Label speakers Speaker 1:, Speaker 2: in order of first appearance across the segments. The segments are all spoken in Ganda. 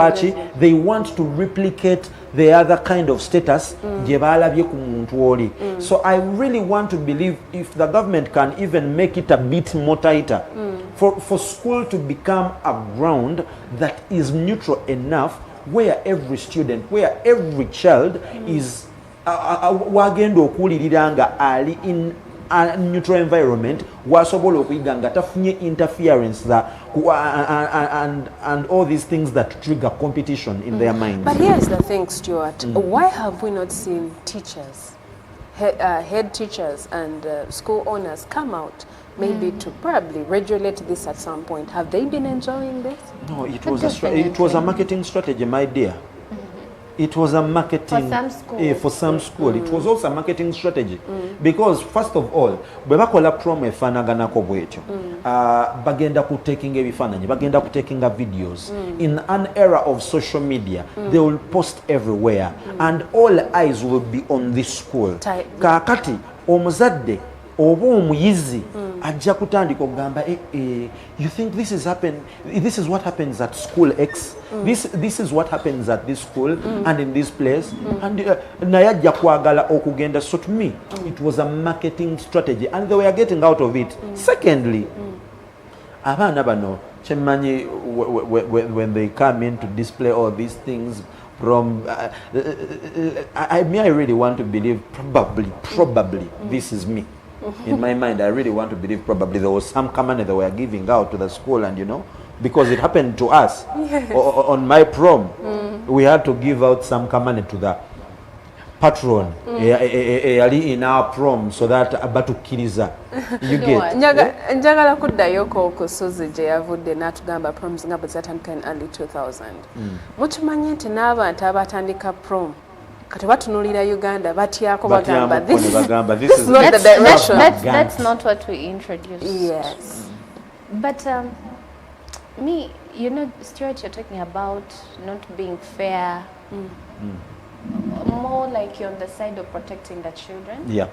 Speaker 1: They want to replicate the other kind of status. So I really want to believe if the government can even make it a bit more tighter, for school to become a ground that is neutral enough, where every student, where every child is wagenda okuwuliriranga ali in a neutral environment, wasobola okuyiga nga tafunye interference and all these things that trigger competition in their minds.
Speaker 2: But here's the thing, Stuart. Why have we not seen teachers, head teachers and school owners come out maybe to probably regulate this at some point? Have they been enjoying this?
Speaker 1: No, it was a marketing strategy, my dear. It was a marketing for some school. It was also a marketing strategy because first of all, bebakola prom efanaganako bwetyo. Bagenda ku taking ebifananyi, bagenda ku taking videos. In an era of social media, they will post everywhere, and all eyes will be on this school. Kakati omuzadde oba omuyizi ajja kutandika okugamba you think this is what happens at school X, this is what happens at this school and in this place, and naye ajja kwagala okugenda. So to me it was a marketing strategy and they were getting out of it. Secondly, abaana bano kyemmanyi when they come in to display all these things from I really want to believe probably this is me. In my mind, I really want to believe probably there was some command they were giving out to the school, and because it happened to us. Yes. On my prom, we had to give out some command to the patron in our prom so that abatukiriza. You get.
Speaker 2: Njagala kuddayo ko Suzy gye yavudde n'atugamba proms nga bwe zatandika in early 2000. Mukimanyi nti n'abantu abatandika prom kati batunulira Uganda batyako bagamba this is not the direction.
Speaker 3: That's not what we introduced.
Speaker 2: Yes.
Speaker 3: But me, Stuart, you're talking about not being fair. More like you're on the side of protecting the children.
Speaker 1: Yeah.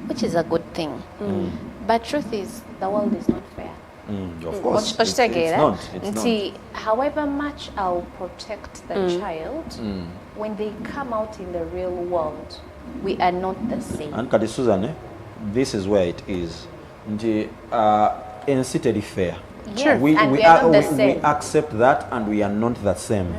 Speaker 3: Which is a good thing. But truth is, the world is not fair.
Speaker 1: Of course. It's not.
Speaker 3: However much I'll protect the child, when they come out in the real world, we are not the same.
Speaker 1: And Kadi Susan, this is where it is. Instead fair.
Speaker 3: Yes,
Speaker 1: we
Speaker 3: are not the same.
Speaker 1: We accept that, and we are not the same.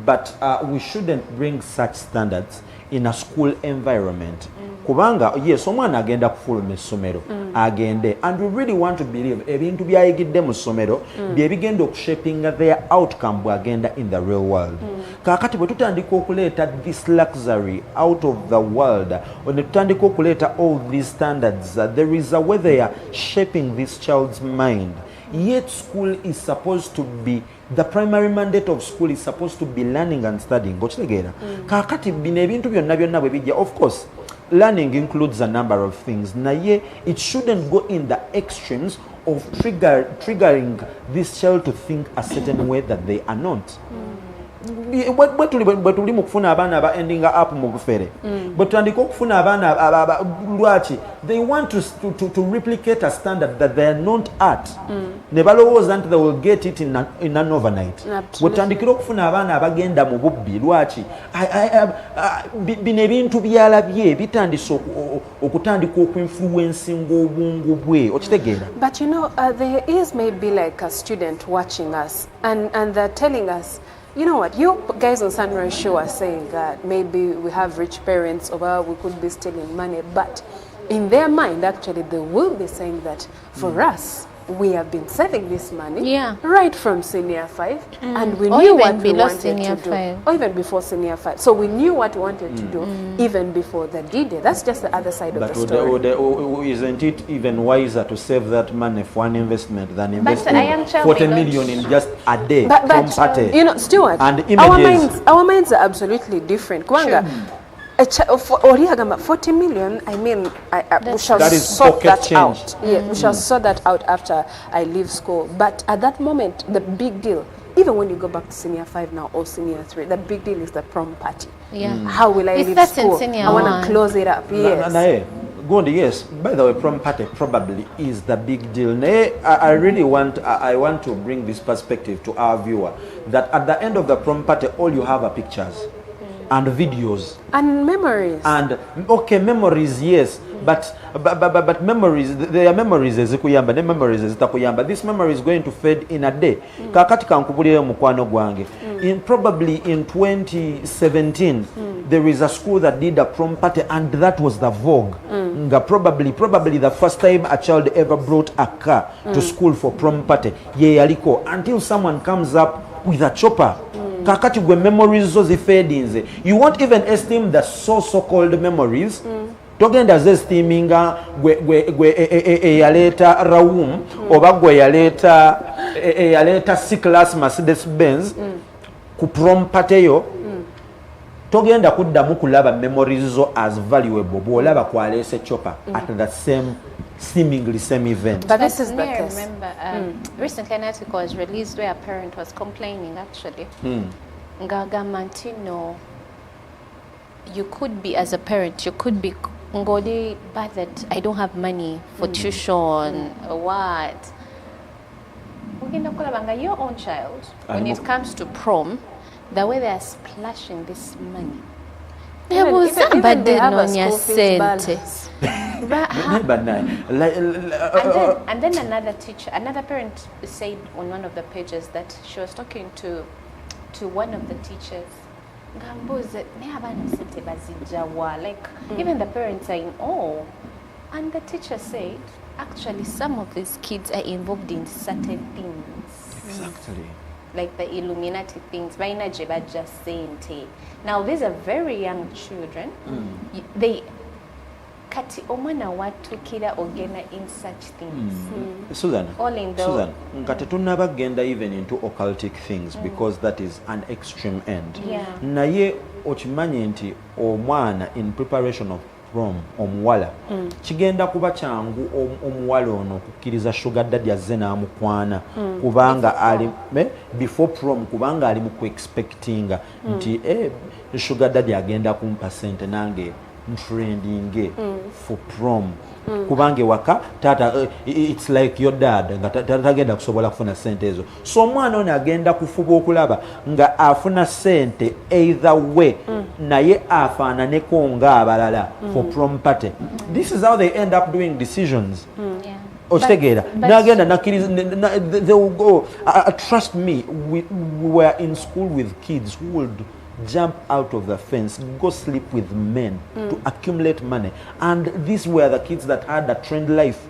Speaker 1: But we shouldn't bring such standards in a school environment. Kubanga yes, omwana agenda kufuluma essomero agende, and we really want to believe ebintu byayigidde mu ssomero bye bigenda okushapinga their outcome bwagenda in the real world. Kakati bwe tutandika okuleeta this luxury out of the world, when tutandika okuleeta all these standards, there is a way they are shaping this child's mind. Yet school is supposed to be, the primary mandate of school is supposed to be learning and studying. Kakati bino ebintu byonna bwe bijja, of course learning includes a number of things. Naye it shouldn't go in the extremes of triggering this child to think a certain way that they are not. Bwe tuli mu kufuna abaana aba ending up mu bufere, bwe tutandika okufuna abaana lwaki they want to replicate a standard that they are not at, ne balowooza nti they will get it in an overnight. Bwe tutandikira okufuna abaana abagenda mu bubbi lwaki bino ebintu byalabye bitandise okutandika okuinfluencinga obwongo bwe, okitegeera.
Speaker 2: But there is maybe like a student watching us and they're telling us, you know what, you guys on Sunrise Show are saying that maybe we have rich parents or we could be stealing money, but in their mind actually they will be saying that for us, we have been saving this money right from senior 5 and we knew what we wanted to do. Or even before senior 5. So we knew what we wanted to do even before the D-Day. That's just the other side of the story.
Speaker 1: Isn't it even wiser to save that money for an investment than investing 40 million in just a day from party?
Speaker 2: Stuart,
Speaker 1: and images.
Speaker 2: Our minds are absolutely different. Kwanga, 40 million, I mean, we shall sort that out. Yeah, we shall sort that out after I leave school. But at that moment, the big deal, even when you go back to senior 5 now or senior 3, the big deal is the prom party.
Speaker 3: Yeah.
Speaker 2: How will I leave school? I want to close it up. Yes.
Speaker 1: Gondi, yes. By the way, prom party probably is the big deal. I really want to bring this perspective to our viewer that at the end of the prom party, all you have are pictures and videos
Speaker 2: and memories.
Speaker 1: And okay, memories, yes, but memories. There are memories ezikuyamba, ne memories ezitakuyamba. This memory is going to fade in a day. Kakati kankubulire mukwano gwange. Probably in 2017, there is a school that did a prom party, and that was the vogue. Probably the first time a child ever brought a car to school for prom party. Yaliko until someone comes up with a chopper. Kakati gwe memories zo zifedinze. You won't even esteem the so-called memories. Togenda ze esteeminga gwe yaleta Raum oba gwe yaleta C-class Mercedes Benz ku prom party yo. Togenda kuddamu kulaba memories zo as valuable bwolaba kwalese chopper at the seemingly same event.
Speaker 2: But this is the
Speaker 3: I
Speaker 2: case.
Speaker 3: remember recently an article was released where a parent was complaining actually. Ngagamantino, you could be, as a parent, you could be ngodi bad that I don't have money for tuition or what. Your own child, when it comes to prom, the way they are splashing this money.
Speaker 2: Even they have a school fees balance.
Speaker 3: And then another teacher, another parent said on one of the pages that she was talking to one of the teachers. Like even the parents are in awe. And the teacher said, actually some of these kids are involved in certain things.
Speaker 1: Exactly.
Speaker 3: Like the Illuminati things. Now these are very young children. They kati omwana watukira ogena in such things.
Speaker 1: Susan,
Speaker 3: All in the
Speaker 1: Susan, ngate tunaba genda even into occultic things because that is an extreme end.
Speaker 3: Yeah.
Speaker 1: Naye okimanyi nti omwana in preparation of prom omuwala kigenda kuba kyangu omuwala ono okukkiriza sugar daddy azze n'amukwana kubanga ali before prom kubanga ali mu expectinga nti sugar daddy agenda kumpa sente nange trending for prom kubange waka tata it's like your dad nga tagenda kusobola kufuna sente ezo so omwana ono agenda kufuba okulaba nga afuna sente either way naye afaananeko nga abalala for prom party. This is how they end up doing decisions. Okitegeera nagenda nakkiriza they will go trust me, we were in school with kids who would jump out of the fence, go sleep with men to accumulate money. And these were the kids that had a trend life.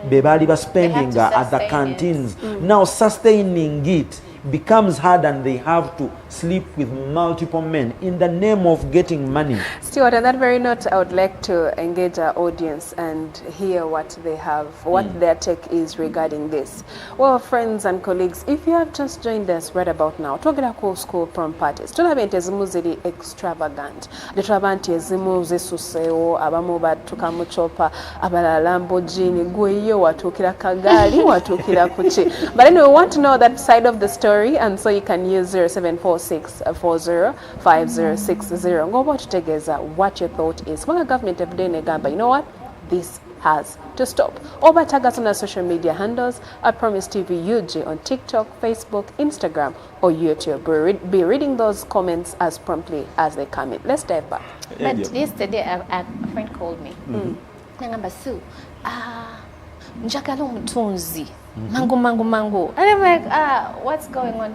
Speaker 1: Bebali was spending at the canteens. Now sustaining it becomes hard and they have to sleep with multiple men in the name of getting money.
Speaker 2: Stuart, on that very note, I would like to engage our audience and hear what they have, what their take is regarding this. Well, friends and colleagues, if you have just joined us right about now, twogera ku school prom parties. Tulaba nti ezimu ziri extravagant. Tulaba nti ezimu zisuseewo, abamu batuuka mu chopper, abalala Lamborghini, gwe yo watuukira kagaali, watuukira kuki. But anyway, we want to know that side of the story, and so you can use 0746405060. Ngoba tutegeeza what your thought is. Kubanga government everyday negamba, you know what? This has to stop. Oba tag us on our social media handles at Promise TV UG on TikTok, Facebook, Instagram, or YouTube. We'll be reading those comments as promptly as they come in. Let's dive back.
Speaker 3: But yesterday a friend called me. Nangamba Sue, njagala omutunzi. Mangu. And I'm like, what's going on?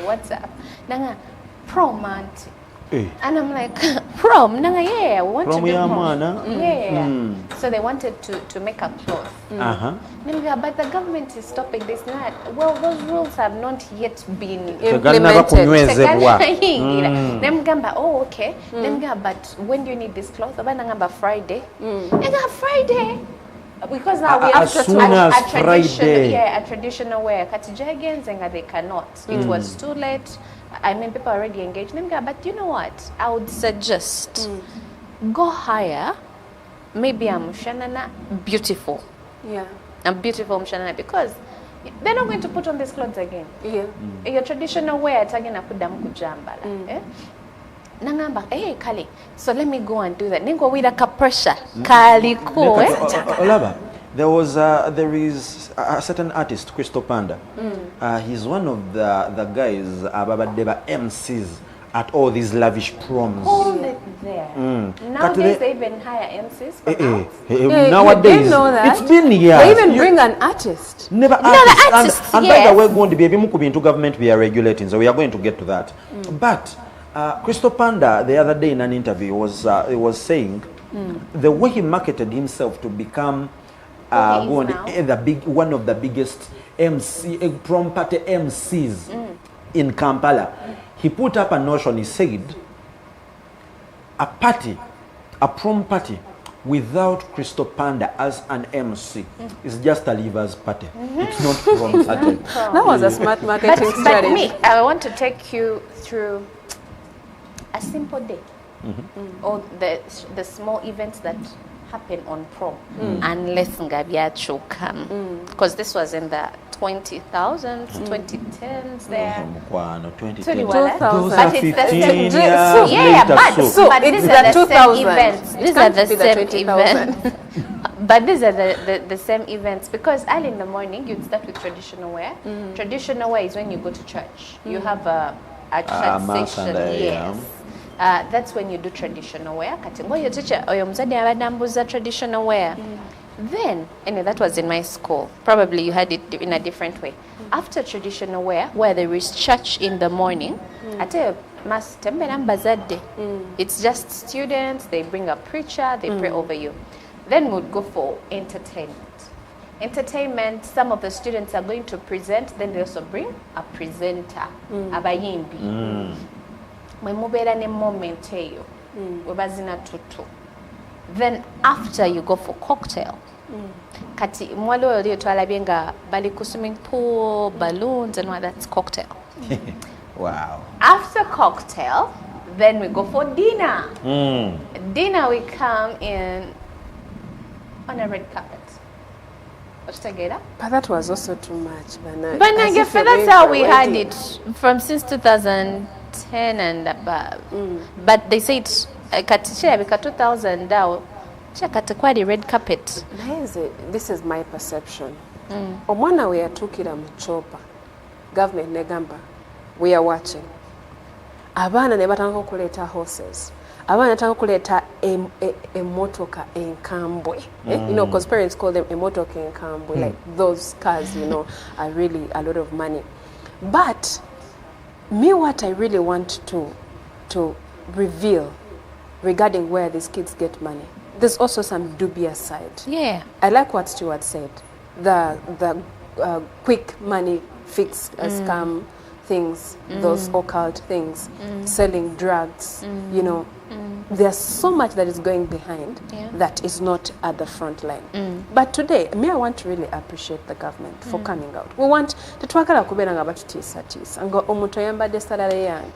Speaker 3: What's up? Nanga, prom auntie. And I'm like, prom? Nanga, yeah, we want to do prom. Yeah. So they wanted to make a cloth. But the government is stopping this and that. Well, those rules have not yet been implemented. Oh, okay. But when do you need this cloth? Friday. Friday. Because now we have a traditional wear. Katijagenzenga they cannot. It was too late. I mean, people are already engaged. But you know what? I would suggest go hire maybe a Mushanana beautiful.
Speaker 2: Yeah.
Speaker 3: A beautiful Mushanana because they're not going to put on these clothes again. Yeah. Your traditional wear, it's again a kudam kujambala. nangamba kale, so let me go and do that. Ningo with a pressure kali ko
Speaker 1: Olaba, there is a certain artist, Crystal Panda. He's one of the guys ababadeba MCs at all these lavish proms.
Speaker 3: Hold it there. Nowadays they even hire MCs for
Speaker 1: nowadays
Speaker 2: you didn't know that?
Speaker 1: it's been years.
Speaker 2: They even bring an artist.
Speaker 1: Never artists. And by the way, going to be into government we are regulating, so we are going to get to that. But Crystal Panda the other day in an interview was saying the way he marketed himself to become one of the biggest prom party MCs in Kampala. He put up a notion. He said a prom party without Crystal Panda as an MC is just a leavers party. It's not prom party.
Speaker 2: That was a smart marketing strategy.
Speaker 3: But me, I want to take you through a simple day, or the small events that happen on prom, unless Ngabiacho come, because this was in the 20,000s, 2010s there.
Speaker 1: 2010.
Speaker 3: But it's the same.
Speaker 2: So
Speaker 3: but
Speaker 2: it's
Speaker 3: these are the same
Speaker 2: 2000.
Speaker 3: events. These are the same events. But these are the same events, because early in the morning you'd start with traditional wear. Traditional wear is when you go to church. You have a church session. Yes. That's when you do traditional wear. Your teacher or your mzadi traditional wear. Then, and that was in my school. Probably you had it in a different way. After traditional wear, where there is church in the morning, I tell you, it's just students. They bring a preacher. They pray over you. Then we'd go for entertainment. Entertainment. Some of the students are going to present. Then they also bring a presenter, abayimbi. Then after you go for cocktail, kati mwalo yoliyo twalabenga bali ku swimming pool, balloons and all that's cocktail.
Speaker 1: Wow.
Speaker 3: After cocktail, then we go for dinner. Dinner we come in on a red carpet. Together.
Speaker 2: But that was also too much.
Speaker 3: But that's how we had it from since 2010 and above. But they say it's katisha bika 2000 dawo chakatakwwa the red carpet.
Speaker 2: This is my perception. Omwana we yatukira mu chopa. Government negamba we are watching. Abana ne batanga okuleta horses. Abana batanga okuleta emotoka enkambwe. You know, because parents call them emotoka enkambwe, like those cars, you know, are really a lot of money. But me, what I really want to reveal regarding where these kids get money, there's also some dubious side.
Speaker 3: Yeah.
Speaker 2: I like what Stuart said. The quick money fix scam things, those occult things, selling drugs, you know. There's so much that is going behind that is not at the front line. But today, I want to really appreciate the government for coming out. We want to twagala kubera nga batutisa tisa ngo omuntu yambadde salary yange.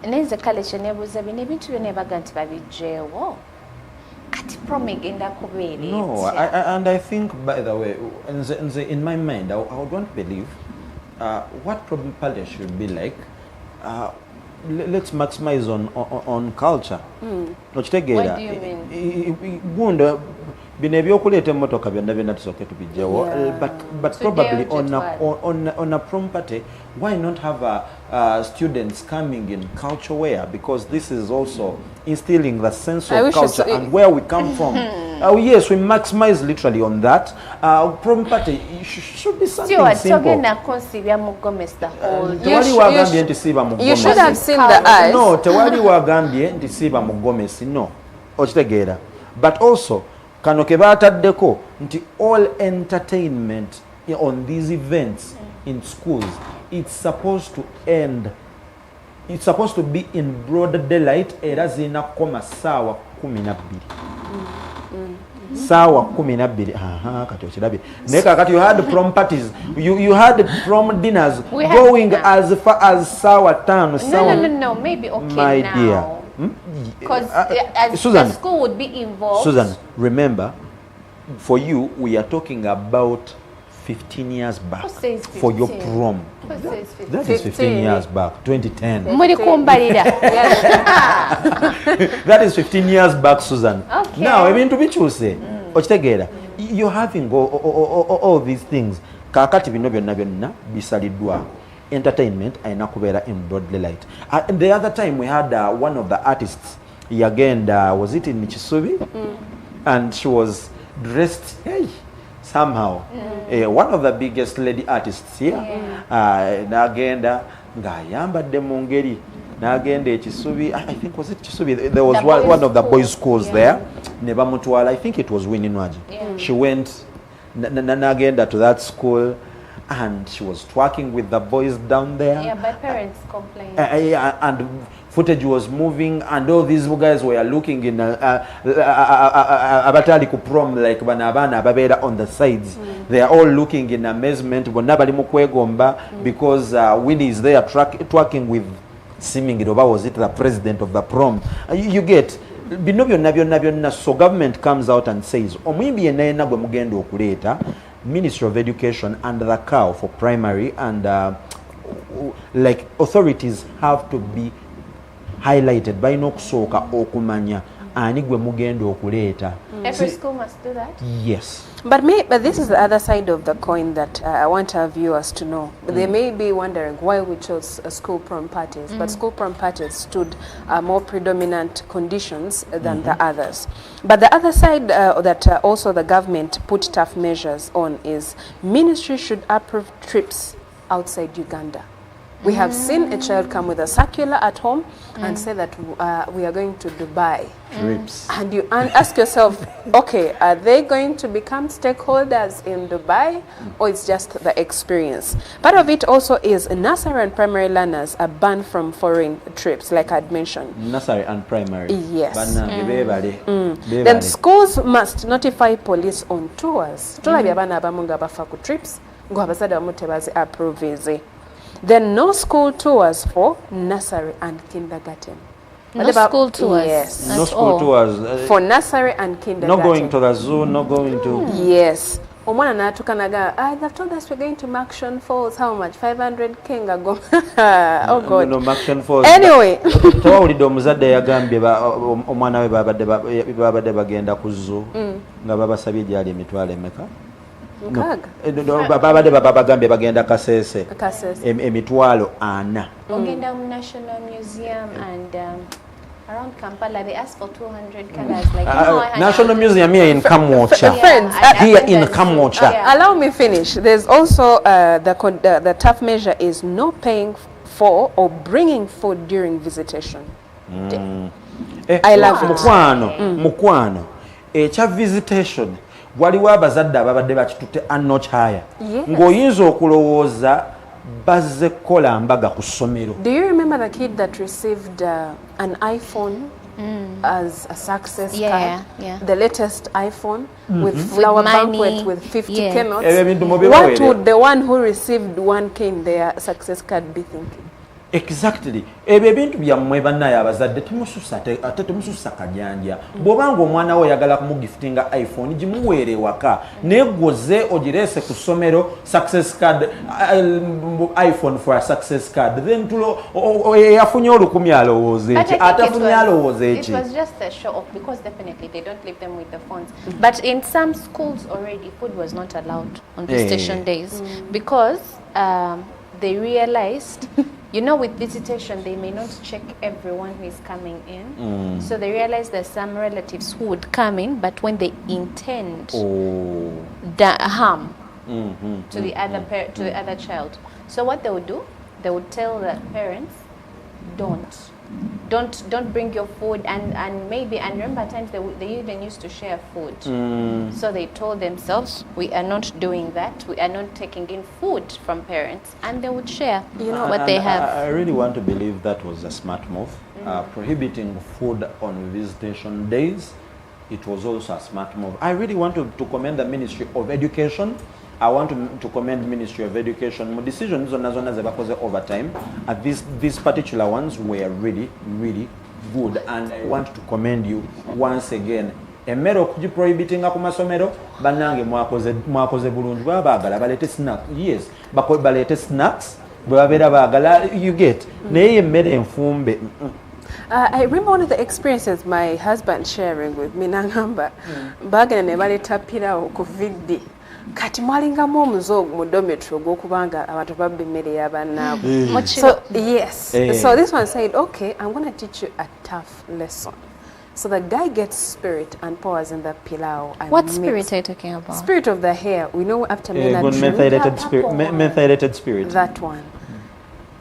Speaker 3: Neze kale chenebuza bine bintu byone baganti babijewo. Kati prom egenda kubeera.
Speaker 1: No, and I think, by the way, in my mind, I would want to believe what prom party should be like. Let's maximize on culture.
Speaker 3: What do you
Speaker 1: mean? Bino ebyokuleeta emmotoka byonna byonna tusooke tubijjawo, but probably on a prom party, why not have students coming in culture wear, because this is also instilling the sense of culture and where we come from. Yes, we maximize literally on that. Prom party should be something simple.
Speaker 2: You should have seen the eyes.
Speaker 1: No, tewali wagambye nti siba mugomesi, no. Okitegeera. But also kano ke bataddeko nti all entertainment on these events in schools, it's supposed to end, it's supposed to be in broad daylight era zina koma sawa 12 sawa 12. Kati okirabye naye kakati you had prom parties, you had prom dinners going as far as sawa 5
Speaker 3: no, maybe okay
Speaker 1: my
Speaker 3: now.
Speaker 1: Dear.
Speaker 3: Because
Speaker 1: Susan,
Speaker 3: the school would be involved.
Speaker 1: Susan, remember, for you, we are talking about 15 years back
Speaker 3: Who says
Speaker 1: for your
Speaker 3: 15?
Speaker 1: prom.
Speaker 3: Who says 15?
Speaker 1: That is 15 years back, 2010.
Speaker 3: Muri kumbalira.
Speaker 1: That is 15 years back, Susan.
Speaker 3: Okay.
Speaker 1: Now, ebintu bikyuse. Okitegeera. You're having all these things. Kakati bino byonna bisaliddwa. Entertainment ayina kubeera in broad daylight. And the other time we had one of the artists, again, was it in Kisubi? And she was dressed, somehow. One of the biggest lady artists here. N'agenda ng'ayambadde mu ngeri. N'agenda Kisubi, I think was it Kisubi? There was one of the boys' schools there. Ne bamutwala, I think it was Winnie Nwaji. She went n'agenda to that school. And she was twerking with the boys down there.
Speaker 3: Yeah, but parents complained.
Speaker 1: And footage was moving, and all these guys were looking in abatali ku prom like banabana babera on the sides. They are all looking in amazement. Bonna bali mu kwegomba because Winnie is there twerking with seemingly was it the president of the prom. You get bino byonna. So government comes out and says omuyimbi yenna gwe mugenda okuleeta. Ministry of Education and the cow for primary and like authorities have to be highlighted by nokusooka okumanya ani gwe mugenda okuleeta.
Speaker 3: Every school must do that?
Speaker 1: Yes.
Speaker 2: But this is the other side of the coin that I want our viewers to know. They may be wondering why we chose school prom parties, but school prom parties stood more predominant conditions than the others. But the other side that also the government put tough measures on is ministry should approve trips outside Uganda. We have seen a child come with a circular at home and say that we are going to Dubai.
Speaker 1: Trips.
Speaker 2: And you ask yourself, okay, are they going to become stakeholders in Dubai or it's just the experience? Part of it also is nursery and primary learners are banned from foreign trips, like I'd mentioned.
Speaker 1: Nursery and primary.
Speaker 2: Yes.
Speaker 1: Then
Speaker 2: schools must notify police on tours. Tulabye abaana abamu nga bafa ku trips, ngo abazadde abamu tebazi approve. Then no school tours for nursery and kindergarten.
Speaker 3: No school tours?
Speaker 2: Yes.
Speaker 1: No school tours.
Speaker 2: For nursery and kindergarten.
Speaker 1: Not going to the zoo, not going to...
Speaker 2: Yes. Omwana natukanaga, they've told us we're going to Maction Falls. How much? 500K ngago. Oh God.
Speaker 1: No, Maction Falls.
Speaker 2: Anyway.
Speaker 1: Tawulidde omuzadde yagambye omwana we babadde bagenda ku zoo nga babasabye gyali emitwalo emeka. Babadde babagambye bagenda Kasese. Emitwalo 4.
Speaker 3: Ogenda mu National Museum and around Kampala they ask for 200 colors. Like
Speaker 1: National Museum here in Kamwocha.
Speaker 2: Friends,
Speaker 1: here in Kamwocha.
Speaker 2: Allow me finish. There's also the tough measure is no paying for or bringing food during visitation. I love it.
Speaker 1: Mukwano. Echa visitation. Waliwo abazadde ababadde bakitutte anochaya. Ng'oyinza okulowooza bazze kukola mbaga ku ssomero.
Speaker 2: Do you remember the kid that received an iPhone as a success card?
Speaker 3: Yeah.
Speaker 2: The latest iPhone with flower banquet with 50K notes. What would the one who received 1K in their success card be thinking?
Speaker 1: Exactly. Ebyo ebintu byammwe bannaye abazadde temusussa kajanja. Bw'obanga omwana we oyagala kumugiftinga iPhone gimuweere waka negoze ogireese ku ssomero success card iPhone for a success card then yafunye olukumi alowooza eki atafunye alowooza eki.
Speaker 3: It was just a show off because definitely they don't leave them with the phones. But in some schools already food was not allowed on visitation days because they realized with visitation, they may not check everyone who is coming in. So they realize there's some relatives who would come in, but when they intend harm to the other child. So what they would do, they would tell the parents, don't bring your food, and remember times they even used to share food. So they told themselves, we are not doing that, we are not taking in food from parents, and they would share what they have.
Speaker 1: I really want to believe that was a smart move. Prohibiting food on visitation days, it was also a smart move. I really want to commend the Ministry of Education. I want to commend Ministry of Education. My decisions on over time, these particular ones were really, really good, and I want to commend you once again. emmere okugiprohibitinga ku masomero bannange mwakoze bulungi baba baagala baleete snacks yes baleete snacks bwe babeera baagala you get naye emmere enfumbe
Speaker 2: I remember one of the experiences my husband sharing with me nangamba bagenda ne baleeta pirawo ku viddi kati mwalingamu omuzoogo mu dormitory ogw'okubanga abantu babba emmere y'abannaabwe so yes so this one said okay I'm going to teach you a tough lesson. So the guy gets spirit and pours in the pilau. And
Speaker 3: what spirit are you talking about?
Speaker 2: Spirit of the hair. We know after
Speaker 1: methylated spirit.
Speaker 2: That one.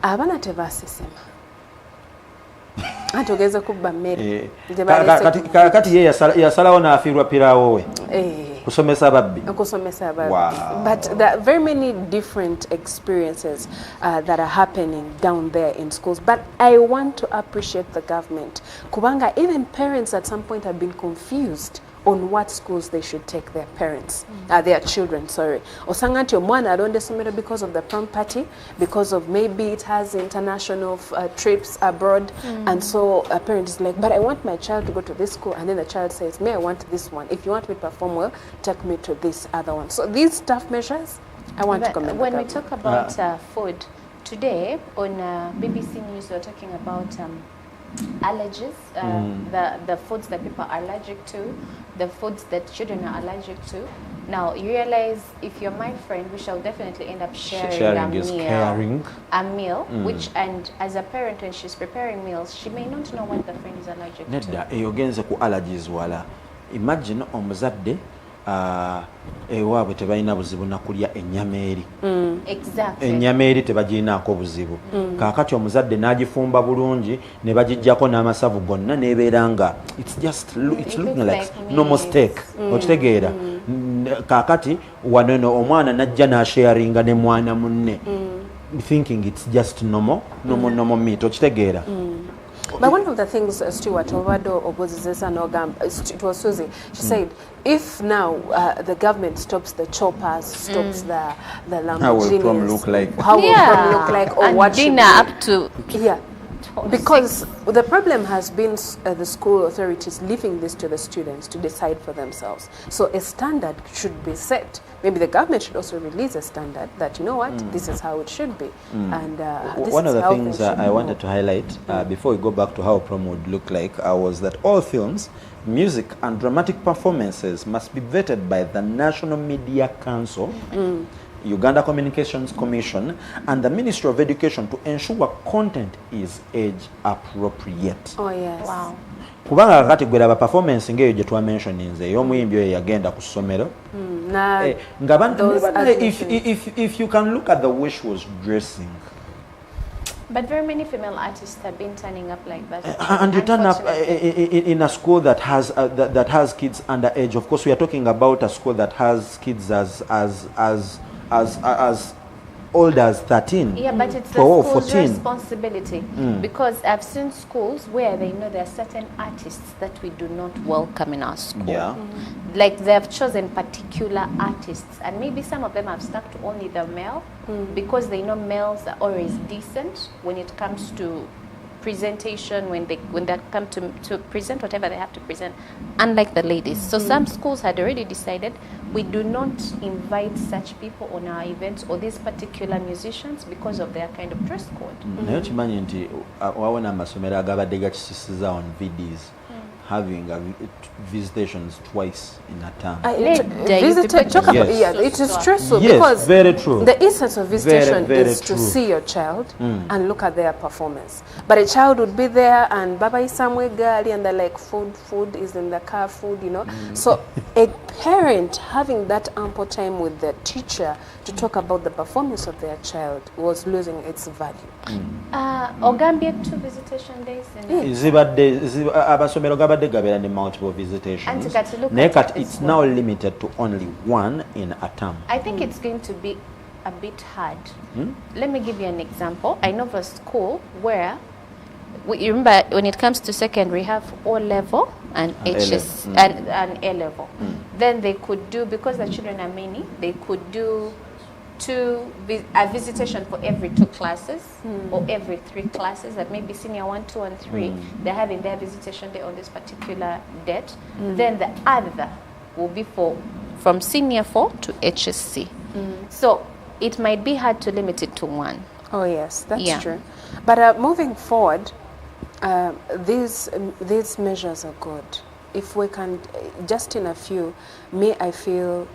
Speaker 2: Abana tebasisema. Atogeza kubba mmere.
Speaker 1: Kati ye yasalawo n'afiirwa pilau we. Kusomesa babbi.
Speaker 2: Wow. But there are very many different experiences that are happening down there in schools. But I want to appreciate the government. Kubanga, even parents at some point have been confused on what schools they should take their parents, their children, sorry. Osanga nti omwana alonda essomero because of the prom party, because of maybe it has international trips abroad, and so a parent is like, but I want my child to go to this school, and then the child says, I want this one. If you want me to perform well, take me to this other one. So these tough measures, I want to commend.
Speaker 3: When we talk about food, today on BBC News, we're talking about allergies, the foods that people are allergic to, the foods that children are allergic to. Now, you realize if you're my friend, we shall definitely end up sharing a meal, which, and as a parent, when she's preparing meals, she may not know what the friend is allergic to.
Speaker 1: Nedda, eyogenze ku allergies wala. Imagine omuzadde ewaabwe tebalina buzibu na kulya ennyama eri. Ennyama eri tebagirinaako buzibu. Kaakati omuzadde n'agifumba bulungi ne bagijjako n'amasavu gonna n'ebeera nga it's looking like normal steak. Okitegeera. Kaakati wano omwana n'ajja n'asharinga ne mwana munne thinking it's just normal meat. Okitegeera.
Speaker 2: But one of the things, Stuart, it was Susie, she said, if now the government stops the choppers, stops the Lamborghinis,
Speaker 1: how will Prom look like?
Speaker 2: How will Prom look like? Or
Speaker 3: and
Speaker 2: what
Speaker 3: dinner up to...
Speaker 2: Yeah. Because the problem has been the school authorities leaving this to the students to decide for themselves. So a standard should be set. Maybe the government should also release a standard that, you know what, this is how it should be. And this
Speaker 1: one
Speaker 2: is
Speaker 1: of the
Speaker 2: how
Speaker 1: things I wanted to highlight before we go back to how Prom would look like was that all films, music and dramatic performances must be vetted by the National Media Council, Uganda Communications Commission, and the Ministry of Education to ensure content is age appropriate.
Speaker 2: Oh yes. Wow.
Speaker 1: Kubanga kakati gwera ba performance ngeyo je twa mentioninze ey'omuyimbi oyo yagenda ku ssomero. If you can look at the way she was dressing.
Speaker 3: But very many female artists have been turning up like that.
Speaker 1: And you turn up in a school that has that has kids underage. Of course, we are talking about a school that has kids as old as 13.
Speaker 3: Yeah, but it's the school's responsibility. Because I've seen schools where they know there are certain artists that we do not welcome in our school.
Speaker 1: Yeah.
Speaker 3: Like they have chosen particular artists, and maybe some of them have stuck to only the male because they know males are always decent when it comes to presentation, when they come to present whatever they have to present, unlike the ladies. So some schools had already decided we do not invite such people on our events or these particular musicians because of their kind of dress code.
Speaker 1: Nayo kimanyi nti wawona amasomero agabadde gakisisiza on VDs having visitations twice in a term.
Speaker 2: It is stressful because
Speaker 1: very true.
Speaker 2: The essence of visitation is to see your child and look at their performance. But a child would be there and Baba is somewhere girly and they're like food is in the car, food, you know. So a parent having that ample time with their teacher to talk about the performance of their child was losing its value.
Speaker 3: Ogambia 2 visitation days.
Speaker 1: Abasomero gabadde gabeera ne multiple visitations. It's now limited to only 1 in a term.
Speaker 3: I think it's going to be a bit hard. Let me give you an example. I know of a school where, you remember when it comes to secondary, we have O level and HS and A level. Then they could do, because the children are many, they could do a visitation for every 2 classes or every 3 classes, that maybe senior 1, 2, and 3, they're having their visitation day on this particular date. Then the other will be from senior 4 to HSC. So it might be hard to limit it to 1.
Speaker 2: Oh yes, that's true. But moving forward, these measures are good. If we can, just in a few, I feel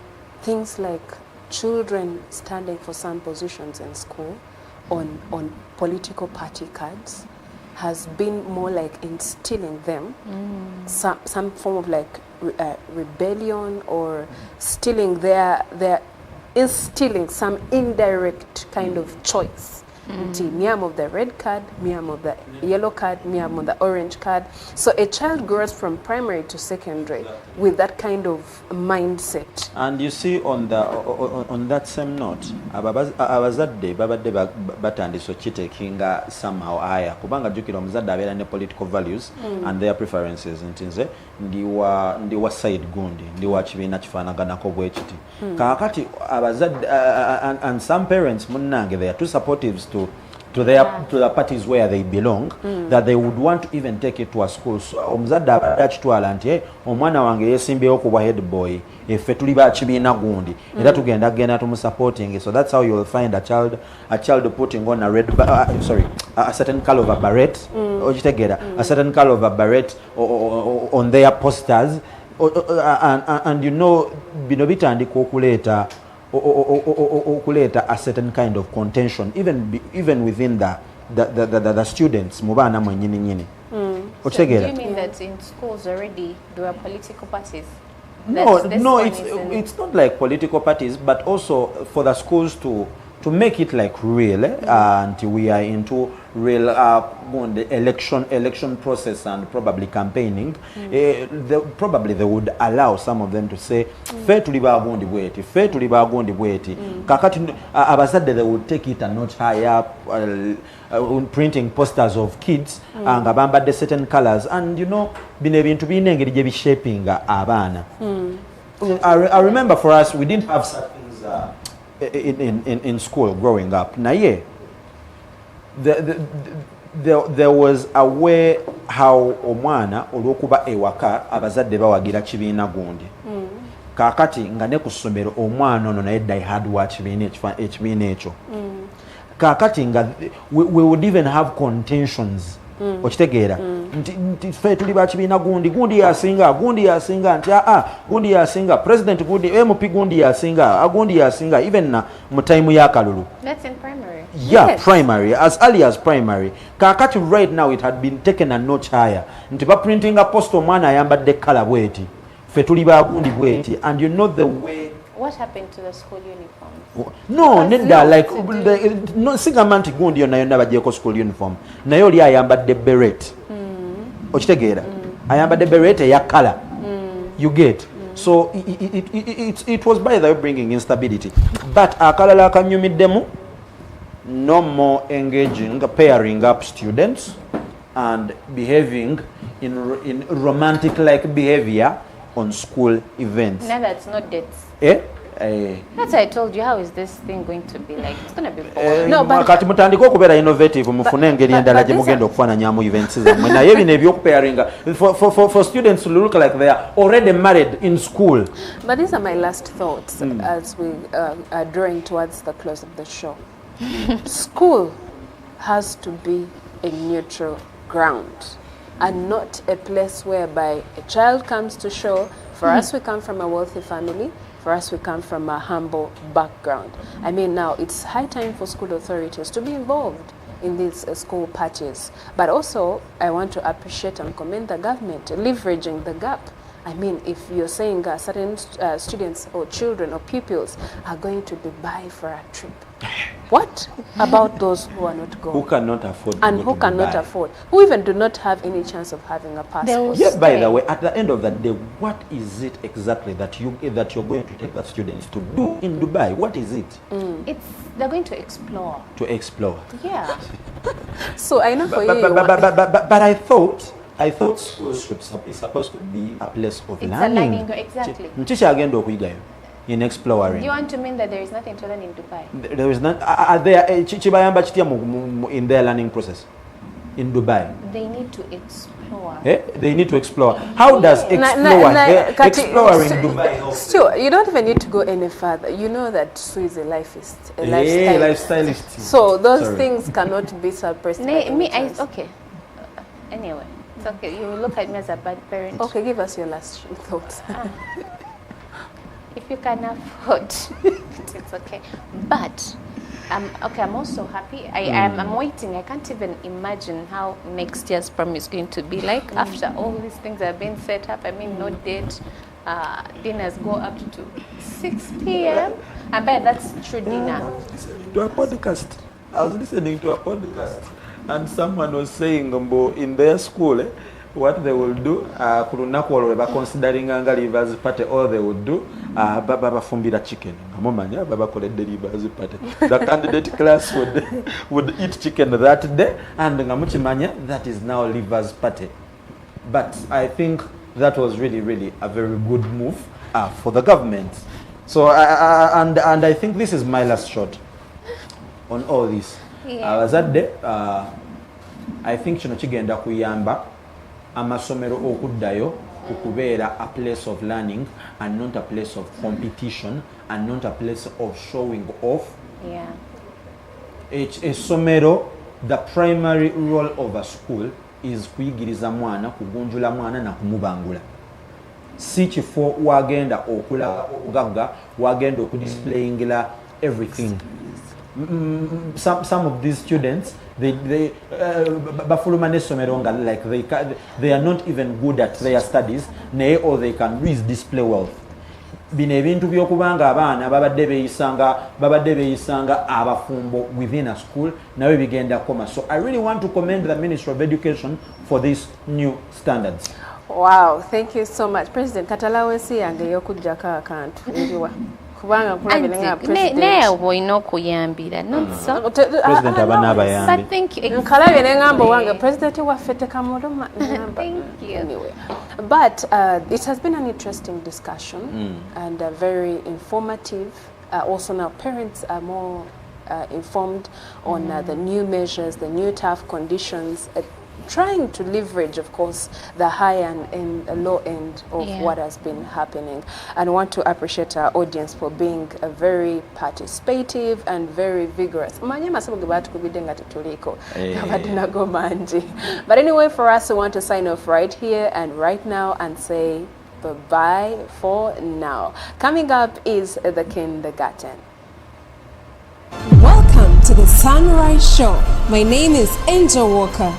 Speaker 2: things like children standing for some positions in school on political party cards has been more like instilling them some form of like rebellion, or instilling some indirect kind of choice. Me, I'm of the red card, me, I'm of the yellow card, me, I'm of the orange card. So a child grows from primary to secondary with that kind of mindset.
Speaker 1: And you see, on that same note, abazadde babadde batandise okitekinga somehow higher kubanga jukira omuzadde abeera ne political values and their preferences nti nze ndi wa side gundi ndi wa kibiina kifaanaganako bwe kiti kaakati abazadde and some parents munnange they are too supportive to the parties where they belong, that they would want to even take it to a school. So omuzadde akitwala nti omwana wange yesimbyeo ku bwa head boy effe tuli ba kibiina gundi era tugenda tumusupporting. So that's how you'll find a child putting on a certain color of a beret, a certain color of a beret on their posters, and you know bino bitandika okuleeta a certain kind of contention even within the students mu baana mwennyini nyini.
Speaker 3: So do you mean that in schools already there are political parties?
Speaker 1: No, it's not like political parties, but also for the schools to make it like real, until we are into real the election process and probably campaigning. Probably they would allow some of them to say fe tuli bagundi bweti kakati abazadde they would take it a notch higher, printing posters of kids nga bambadde certain colors, and you know bino ebintu birina engeri gye bishapinga abaana. I remember for us we didn't have such things in school growing up. Naye there was a way how omwana olwokuba ewaka abazadde bawagira kibiina gundi kakati nga ne ku ssomero omwana ono naye die hard wa ekibiina ekyo kakati nga we would even have contentions okitegeera nti ffe tuli ba kibiina gundi yasinga nti gundi yasinga president gundi MP gundi yasinga even na mu time ya kalulu.
Speaker 3: That's in primary.
Speaker 1: Yes. Primary, as early as primary. Kakati right now it had been taken a notch higher. Nti ba printing a post omwana ayambadde kala bweti ffe tuli ba gundi bweti, and you know the way.
Speaker 3: What happened to the school uniforms?
Speaker 1: No, nedda like no sigamba nti gundi yonna bagyeko school uniform naye oli ayambadde beret okitegeera ayambadde beret eya color you get. So it was by the way bringing instability, but akalala akanyumiddemu no more engaging pairing up students and behaving in romantic like behavior on school events.
Speaker 3: No, that's not dates. That's why I told you, how is this thing going to be like? It's going to be boring.
Speaker 2: No, but
Speaker 1: kati mutandika okubeera innovative mufune engeri endala gye mugenda okufaananyamu events zammwe naye bino ebyokupairinga for students to look like they are already married in school.
Speaker 2: But these are my last thoughts as we are drawing towards the close of the show. School has to be a neutral ground and not a place whereby a child comes to show. For us, we come from a wealthy family. For us, we come from a humble background. I mean, now it's high time for school authorities to be involved in these school patches. But also, I want to appreciate and commend the government leveraging the gap. I mean, if you're saying certain students or children or pupils are going to Dubai for a trip, what about those who are not going?
Speaker 1: Who cannot afford
Speaker 2: and who cannot afford? Who even do not have any chance of having a passport?
Speaker 1: Yes, by the way, at the end of the day, what is it exactly that you're going to take the students to do in Dubai? What is it?
Speaker 3: They're going to explore.
Speaker 1: To explore.
Speaker 3: Yeah.
Speaker 2: So I know for you.
Speaker 1: But I thought school is supposed to be a place of learning.
Speaker 3: It's a learning, exactly.
Speaker 1: Nchi kyagenda okuyigayo. in exploring.
Speaker 3: You want to mean that there is nothing to learn in Dubai?
Speaker 1: There is not. Are there chibayamba chitya in their learning process in Dubai?
Speaker 3: They need to explore.
Speaker 1: They need to explore. How does exploring Dubai help?
Speaker 2: Still, you don't even need to go any further. You know that Sue is a lifestylist. So those things cannot be suppressed.
Speaker 3: Okay. Anyway, it's okay. You look at me as a bad parent.
Speaker 2: Okay, give us your last thoughts.
Speaker 3: If you can afford, it's okay. But I'm also happy. I'm waiting. I can't even imagine how next year's prom is going to be like after all these things have been set up. I mean, no date. Dinners go up to 6 p.m. I bet that's true dinner.
Speaker 1: To a podcast. I was listening to a podcast, and someone was saying in their school, what they will do, considering Leavers Party, all they would do, Baba Fumbira chicken. Baba collect the Leavers Party. The candidate class would eat chicken that day, and Ngamuchimanya, that is now Leavers Party. But I think that was really a very good move for the government. So, and I think this is my last shot on all this. As that day, I think kino kigenda kuyamba amasomero okuddayo okubeera a place of learning and not a place of competition and not a place of showing off.
Speaker 3: Yeah.
Speaker 1: Essomero, the primary role of a school is kuyigiriza mwana, kugunjula mwana na kumubangula. Si kifo wagenda okulaga okugagga, wagenda okudisplaying everything. Some of these students, they are not even good at their studies, or they can really display wealth. Bino ebintu by'okubanga abaana babadde beeyisanga abafumbo within a school nawe bigenda koma. So I really want to commend the Ministry of Education for these new standards.
Speaker 2: Wow, thank you so much. President Katalawe si yange yokujjako akantu njiwa. Kubanga kulabira nga president.
Speaker 3: Neewo ino kuyambira.
Speaker 1: President abana abayambi.
Speaker 3: But thank you.
Speaker 2: Nkalabye ne ngamba wange president waffe tekamuluma.
Speaker 3: Thank you.
Speaker 2: Anyway, but it has been an interesting discussion and very informative. Also now parents are more informed on the new measures, the new tough conditions, trying to leverage, of course, the high and low end of what has been happening. And I want to appreciate our audience for being very participative and very vigorous. But anyway, for us, we want to sign off right here and right now and say bye-bye for now. Coming up is the kindergarten.
Speaker 4: Welcome to the Sunrise Show. My name is Angel Walker.